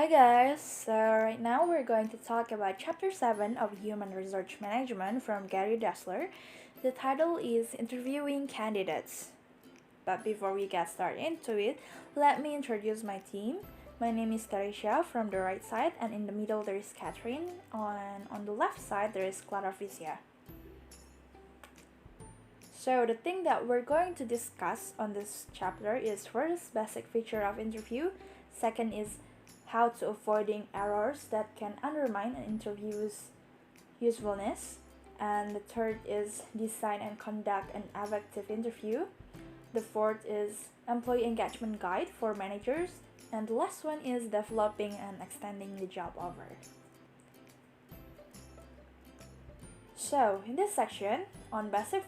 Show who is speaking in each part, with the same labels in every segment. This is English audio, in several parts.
Speaker 1: Hi guys, so right now we're going to talk about Chapter 7 of Human Resource Management from Gary Dessler. The title is Interviewing Candidates. But before we get started into it, let me introduce my team. My name is Tarisha from the right side, and in the middle there is Catherine, and on the left side there is Clara Vicia. So the thing that we're going to discuss on this chapter is first basic feature of interview, second is how to avoiding errors that can undermine an interview's usefulness, and the third is design and conduct an effective interview. The fourth is employee engagement guide for managers, and the last one is developing and extending the job offer. So in this section on basic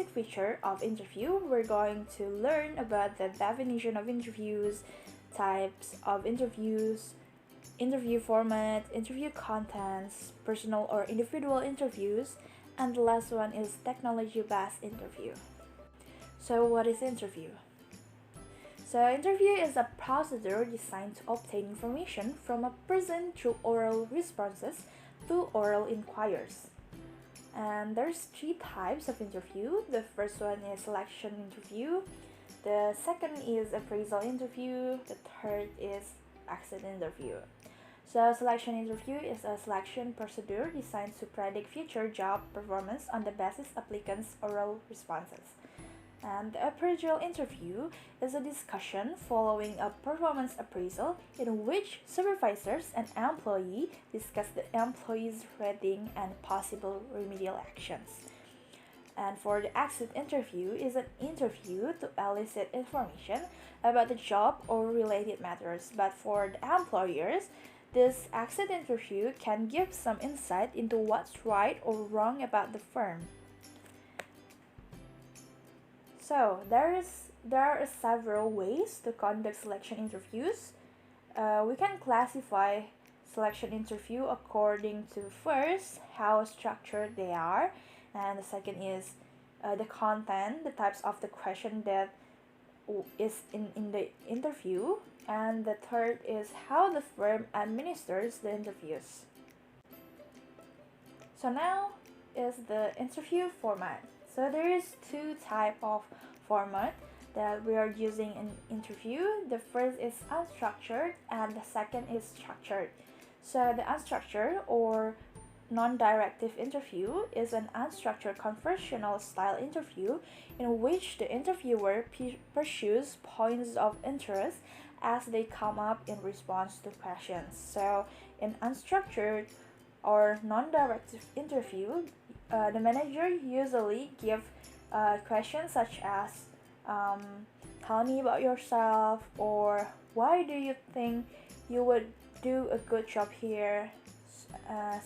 Speaker 1: feature of interview, we're going to learn about the definition of interviews, types of interviews, interview format, interview contents, personal or individual interviews, and the last one is technology-based interview. So what is interview? So interview is a procedure designed to obtain information from a person through oral responses to oral inquiries. And there's three types of interview. The first one is selection interview. The second is appraisal interview. The third is exit interview. So selection interview is a selection procedure designed to predict future job performance on the basis applicants' oral responses. And the appraisal interview is a discussion following a performance appraisal in which supervisors and employee discuss the employee's rating and possible remedial actions. And for the exit interview is an interview to elicit information about the job or related matters. But for the employers, this exit interview can give some insight into what's right or wrong about the firm. So there are several ways to conduct selection interviews. We can classify selection interview according to first how structured they are, and the second is the content, the types of the question that is in the interview, and the third is how the firm administers the interviews. So now is the interview format. So there is two type of format that we are using in interview. The first is unstructured and the second is structured. So the unstructured or non-directive interview is an unstructured conversational style interview in which the interviewer pursues points of interest as they come up in response to questions. So in unstructured or non-directive interview, the manager usually give questions such as tell me about yourself, or why do you think you would do a good job here,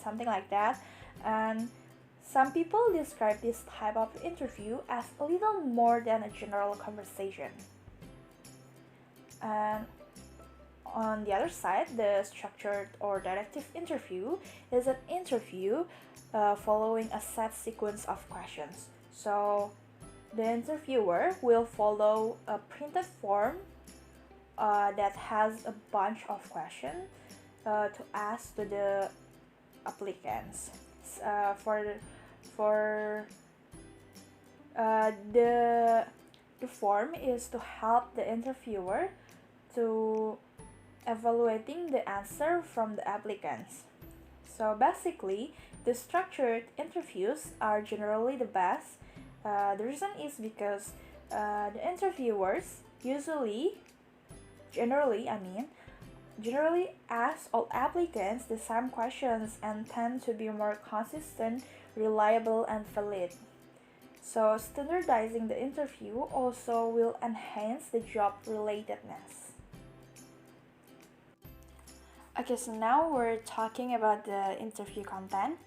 Speaker 1: something like that. And some people describe this type of interview as a little more than a general conversation. And on the other side, the structured or directive interview is an interview following a set sequence of questions. So the interviewer will follow a printed form that has a bunch of questions to ask to the applicants. The form is to help the interviewer to evaluating the answer from the applicants. So basically, the structured interviews are generally the best. The reason is because the interviewers generally ask all applicants the same questions and tend to be more consistent, reliable, and valid. So standardizing the interview also will enhance the job relatedness. Okay, so now we're talking about the interview content.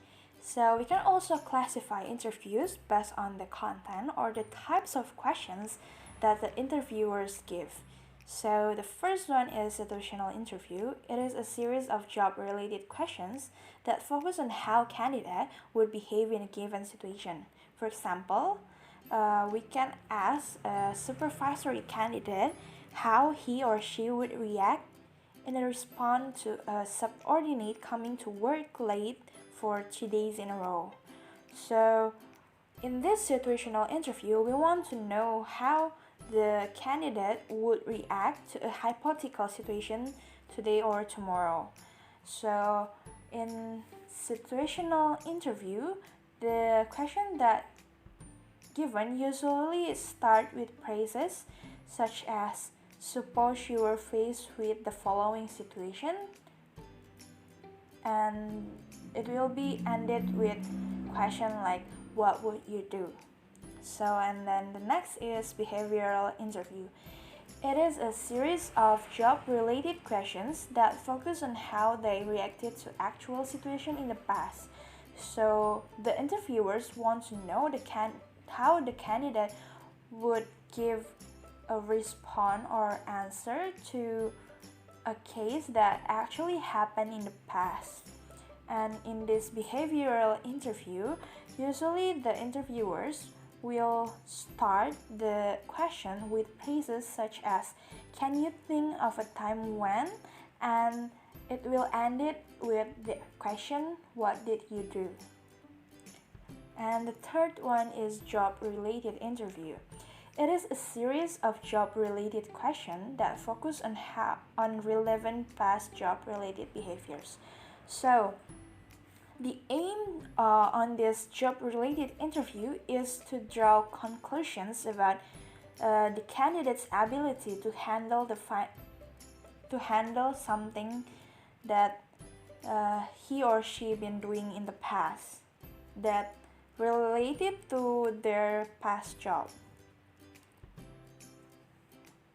Speaker 1: So we can also classify interviews based on the content or the types of questions that the interviewers give. So the first one is situational interview. It is a series of job-related questions that focus on how candidate would behave in a given situation. For example, we can ask a supervisory candidate how he or she would react in a response to a subordinate coming to work late for 3 days in a row. So, in this situational interview, we want to know how the candidate would react to a hypothetical situation today or tomorrow. So, in situational interview, the question that given usually start with phrases such as suppose you were faced with the following situation, and it will be ended with question like what would you do. So, and then the next is behavioral interview. It is a series of job related questions that focus on how they reacted to actual situation in the past. So the interviewers want to know how the candidate would give a response or answer to a case that actually happened in the past. And in this behavioral interview, usually the interviewers will start the question with phrases such as can you think of a time when, and it will end it with the question what did you do. And the third one is job related interview. It is a series of job related questions that focus on relevant past job related behaviors. So the aim on this job-related interview is to draw conclusions about the candidate's ability to handle something that he or she been doing in the past that related to their past job.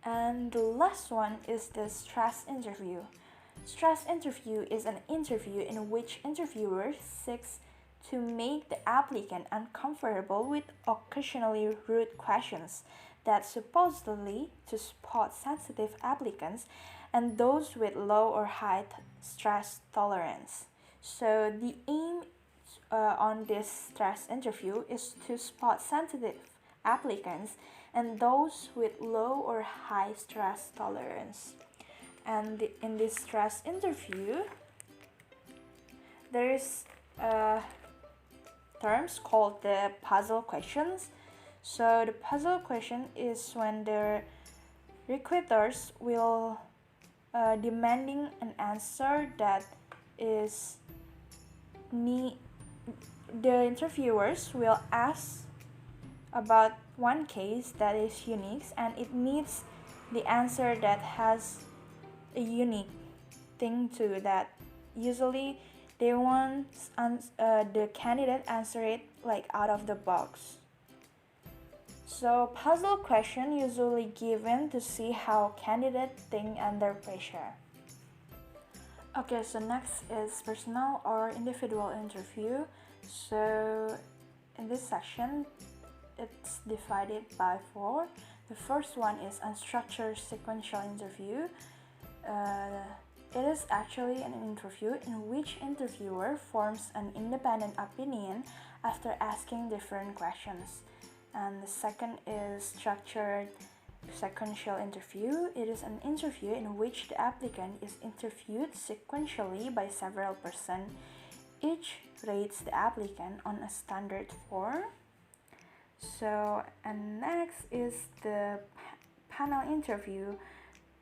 Speaker 1: And the last one is the stress interview. Stress interview is an interview in which interviewer seeks to make the applicant uncomfortable with occasionally rude questions that supposedly to spot sensitive applicants and those with low or high stress tolerance. So the aim on this stress interview is to spot sensitive applicants and those with low or high stress tolerance. And in this stress interview, there is terms called the puzzle questions. So the puzzle question is when the recruiters will demanding an answer that is the interviewers will ask about one case that is unique and it needs the answer that has a unique thing to that. Usually they want the candidate answer it like out of the box. So puzzle question usually given to see how candidate think under pressure. Okay, so next is personal or individual interview. So in this section it's divided by 4. The first one is unstructured sequential interview. It is actually an interview in which interviewer forms an independent opinion after asking different questions. And the second is structured sequential interview. It is an interview in which the applicant is interviewed sequentially by several persons. Each rates the applicant on a standard form. So, and next is the panel interview.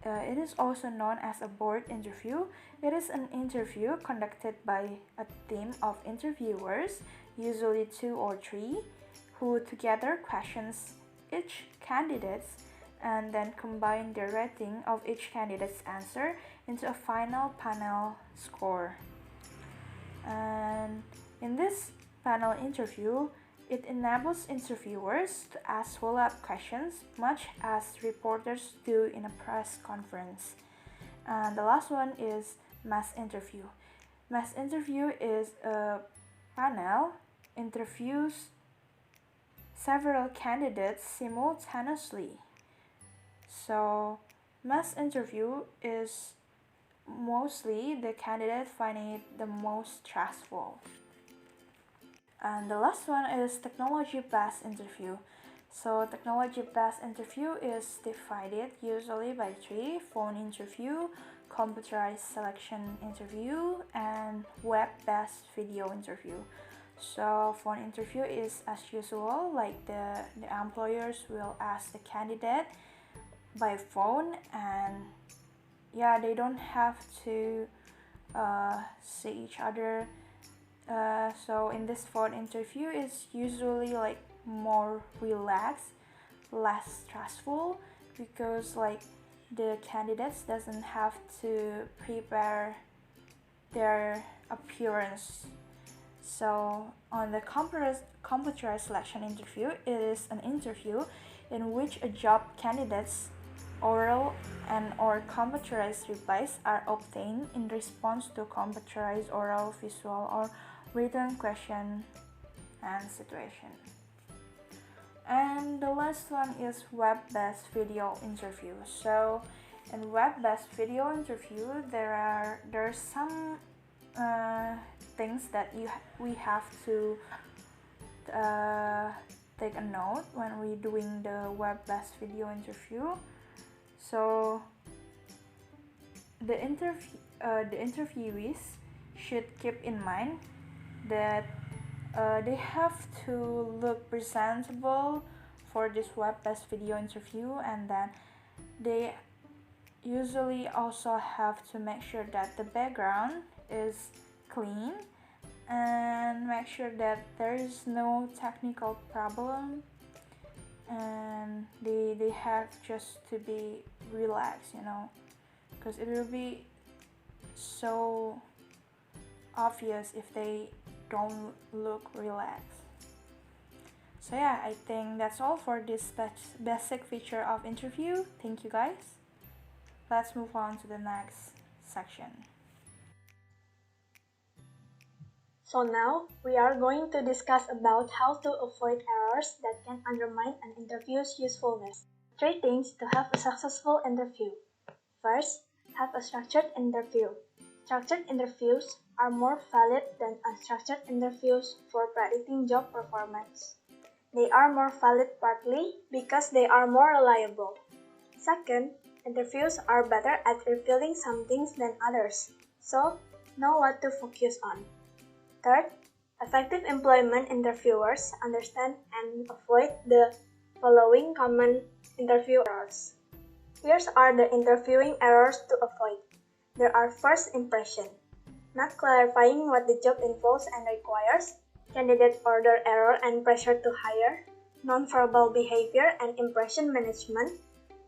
Speaker 1: It is also known as a board interview. It is an interview conducted by a team of interviewers, usually 2 or 3, who together questions each candidate and then combine the rating of each candidate's answer into a final panel score. And in this panel interview, it enables interviewers to ask follow-up questions, much as reporters do in a press conference. And the last one is mass interview. Mass interview is a panel interviews several candidates simultaneously. So, mass interview is mostly the candidate finding it the most stressful. And the last one is technology-based interview. So technology-based interview is divided usually by 3: phone interview, computerized selection interview, and web-based video interview. So phone interview is as usual, like the employers will ask the candidate by phone, and yeah, they don't have to see each other. So in this phone interview is usually like more relaxed, less stressful, because like the candidates doesn't have to prepare their appearance. So on the computerized selection interview, it is an interview in which a job candidate's oral and or computerized replies are obtained in response to computerized oral, visual, or written question and situation. And the last one is web-based video interview. So in web-based video interview, there's some things that we have to take a note when we're doing the web-based video interview. So the interviewees should keep in mind that they have to look presentable for this web-based video interview, and then they usually also have to make sure that the background is clean and make sure that there is no technical problem, and they have just to be relaxed, because it will be so obvious if they don't look relaxed. So yeah, I think that's all for this basic feature of interview. Thank you guys. Let's move on to the next section.
Speaker 2: So now we are going to discuss about how to avoid errors that can undermine an interview's usefulness. 3 things to have a successful interview. First, have a structured interview. Structured interviews are more valid than unstructured interviews for predicting job performance. They are more valid partly because they are more reliable. Second, interviews are better at revealing some things than others, so know what to focus on. Third, effective employment interviewers understand and avoid the following common interview errors. Here are the interviewing errors to avoid. There are first impression, not clarifying what the job involves and requires, candidate order error and pressure to hire, nonverbal behavior and impression management,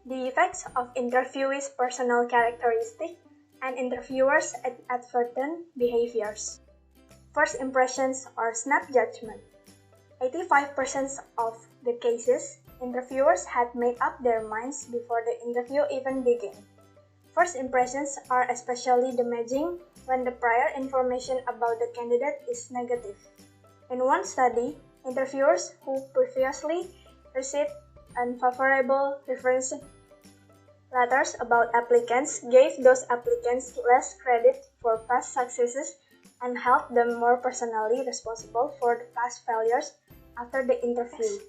Speaker 2: the effects of interviewees' personal characteristics, and interviewers' advertent behaviors. First impressions or snap judgment. 85% of the cases, interviewers had made up their minds before the interview even began. First impressions are especially damaging when the prior information about the candidate is negative. In one study, interviewers who previously received unfavorable reference letters about applicants gave those applicants less credit for past successes and held them more personally responsible for the past failures after the interview,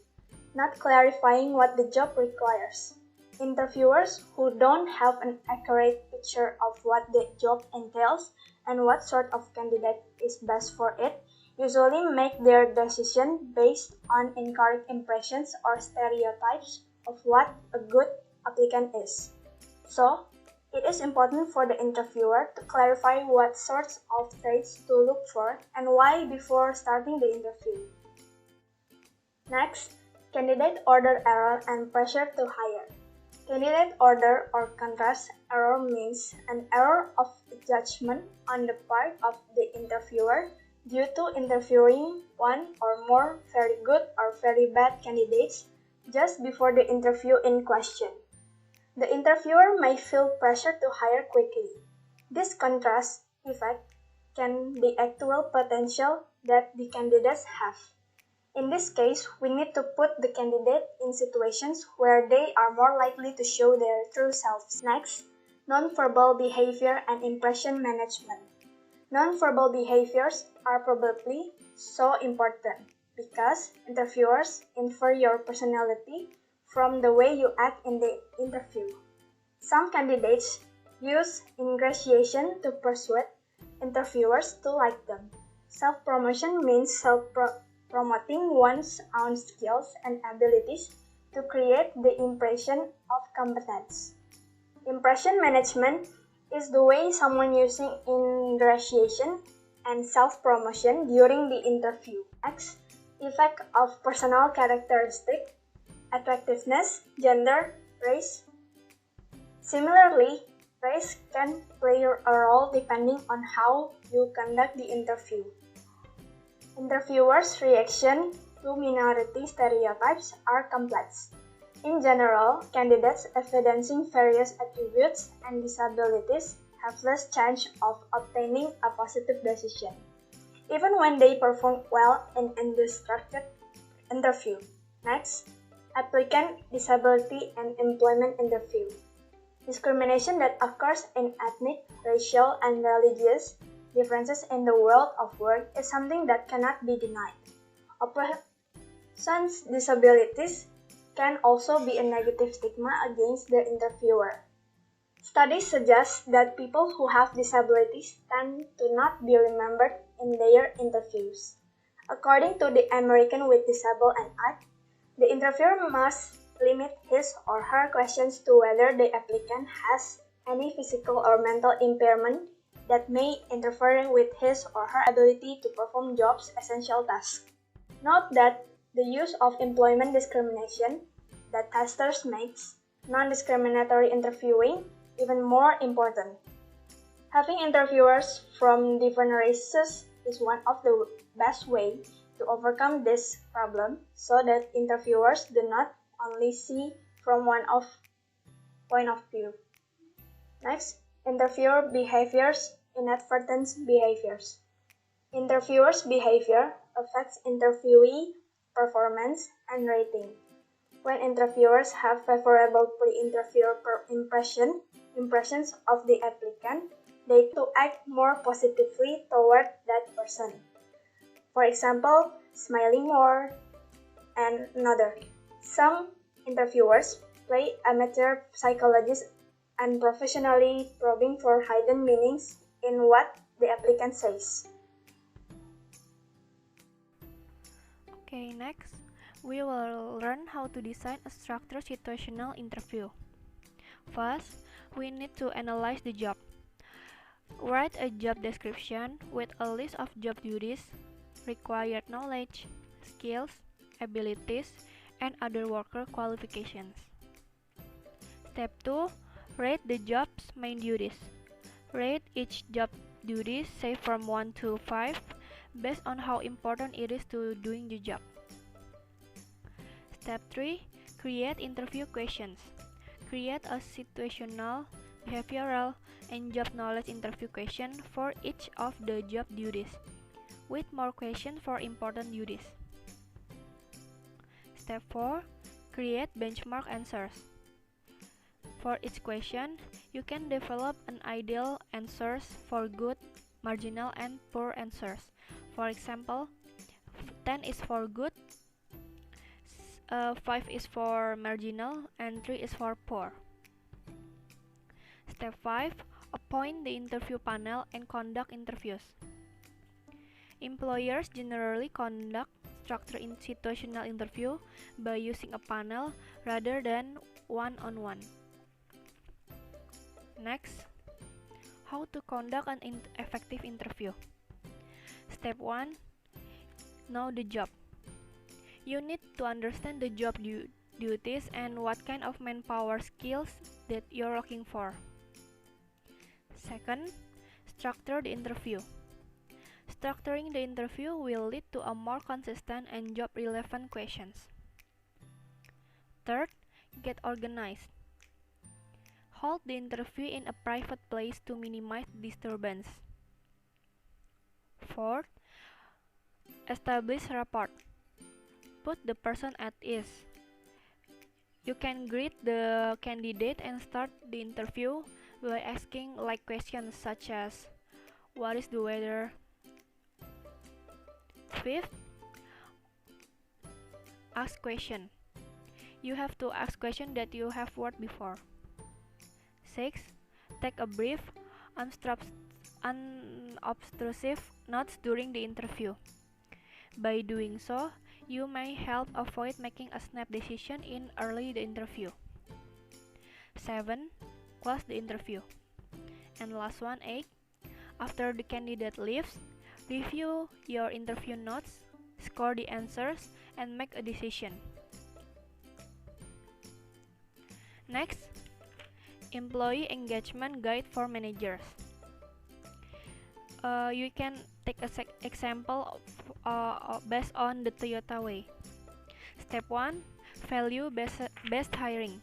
Speaker 2: not clarifying what the job requires. Interviewers who don't have an accurate picture of what the job entails and what sort of candidate is best for it usually make their decision based on incorrect impressions or stereotypes of what a good applicant is. So, it is important for the interviewer to clarify what sorts of traits to look for and why before starting the interview. Next, candidate order error and pressure to hire. Candidate order or contrast error means an error of judgment on the part of the interviewer due to interviewing one or more very good or very bad candidates just before the interview in question. The interviewer may feel pressure to hire quickly. This contrast effect can be actual potential that the candidates have. In this case, we need to put the candidate in situations where they are more likely to show their true selves. Next, nonverbal behavior and impression management. Nonverbal behaviors are probably so important because interviewers infer your personality from the way you act in the interview. Some candidates use ingratiation to persuade interviewers to like them. Self-promotion means promoting one's own skills and abilities to create the impression of competence. Impression management is the way someone using ingratiation and self-promotion during the interview. Next, effect of personal characteristic, attractiveness, gender, race. Similarly, race can play a role depending on how you conduct the interview. Interviewers' reaction to minority stereotypes are complex. In general, candidates evidencing various attributes and disabilities have less chance of obtaining a positive decision, even when they perform well in a structured interview. Next, applicant disability and employment interview. Discrimination that occurs in ethnic, racial, and religious differences in the world of work is something that cannot be denied. A person's disabilities can also be a negative stigma against the interviewer. Studies suggest that people who have disabilities tend to not be remembered in their interviews. According to the American with Disabilities Act, the interviewer must limit his or her questions to whether the applicant has any physical or mental impairment that may interfere with his or her ability to perform jobs' essential tasks. Note that the use of employment discrimination that testers makes non-discriminatory interviewing even more important. Having interviewers from different races is one of the best ways to overcome this problem so that interviewers do not only see from one point of view. Next, interviewer behaviors, inadvertent behaviors. Interviewers' behavior affects interviewee performance and rating. When interviewers have favorable pre-interview impressions of the applicant, they tend to act more positively toward that person. For example, smiling more, and another. Some interviewers play amateur psychologists and professionally probing for hidden meanings in what the applicant says.
Speaker 3: Okay, next, we will learn how to design a structured situational interview. First, we need to analyze the job. Write a job description with a list of job duties, required knowledge, skills, abilities, and other worker qualifications. Step 2. Rate the job's main duties. Rate each job duty, say from 1 to 5, based on how important it is to doing the job. Step 3. Create interview questions. Create a situational, behavioral, and job knowledge interview question for each of the job duties, with more questions for important duties. Step 4. Create benchmark answers. For each question, you can develop an ideal answers for good, marginal, and poor answers. For example, 10 is for good, 5 is for marginal, and 3 is for poor. Step 5. Appoint the interview panel and conduct interviews. Employers generally conduct structured situational interview by using a panel rather than one-on-one. Next, how to conduct an effective interview. Step 1. Know the job. You need to understand the job duties and what kind of manpower skills that you're looking for. Second, structure the interview. Structuring the interview will lead to a more consistent and job-relevant questions. Third, get organized. Hold the interview in a private place to minimize disturbance. Fourth, establish rapport. Put the person at ease. You can greet the candidate and start the interview by asking like questions such as, what is the weather? Fifth, ask question. You have to ask question that you have worked before. 6. take a brief, unobtrusive notes during the interview. By doing so, you may help avoid making a snap decision in early the interview. 7. Close the interview. And last one, 8. After the candidate leaves, review your interview notes, score the answers, and make a decision. Next, employee engagement guide for managers. You can take an example based on the Toyota way. Step 1. Value based hiring.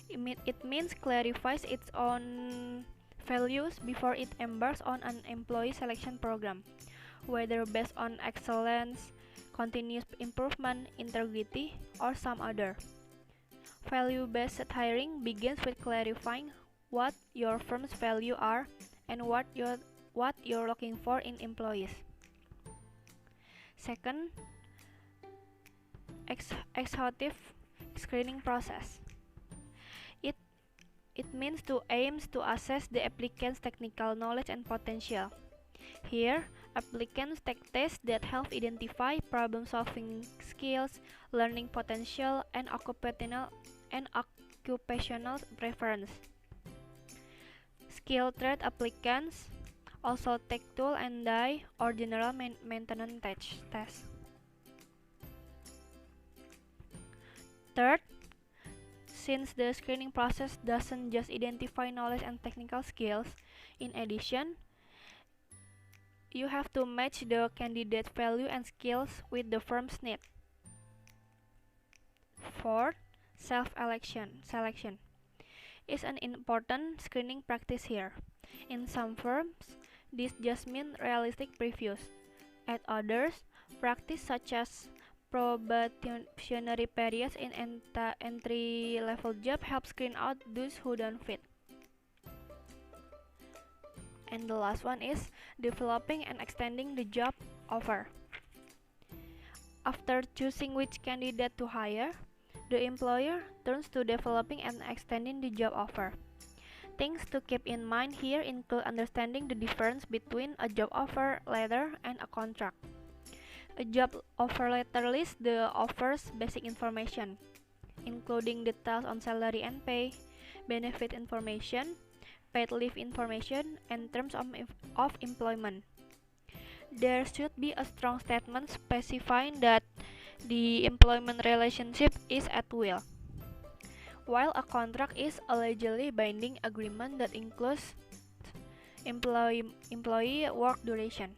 Speaker 3: It means clarifies its own values before it embarks on an employee selection program, whether based on excellence, continuous improvement, integrity, or some other. Value-based hiring begins with clarifying what your firm's values are and what you're looking for in employees. Second, exhaustive screening process. It means aims to assess the applicant's technical knowledge and potential. Here, applicants take tests that help identify problem-solving skills, learning potential, and occupational preference. Skill trade applicants also take tool and die or general maintenance tests. Third, since the screening process doesn't just identify knowledge and technical skills, in addition, you have to match the candidate value and skills with the firm's need. Fourth, selection is an important screening practice here. In some firms, this just means realistic previews. At others, practice such as probationary periods in entry-level job help screen out those who don't fit. And the last one is developing and extending the job offer. After choosing which candidate to hire, the employer turns to developing and extending the job offer. Things to keep in mind here include understanding the difference between a job offer letter and a contract. A job offer letter lists the offer's basic information, including details on salary and pay, benefit information, paid leave information, and terms of employment. There should be a strong statement specifying that the employment relationship is at will, while a contract is a legally binding agreement that includes employee work duration.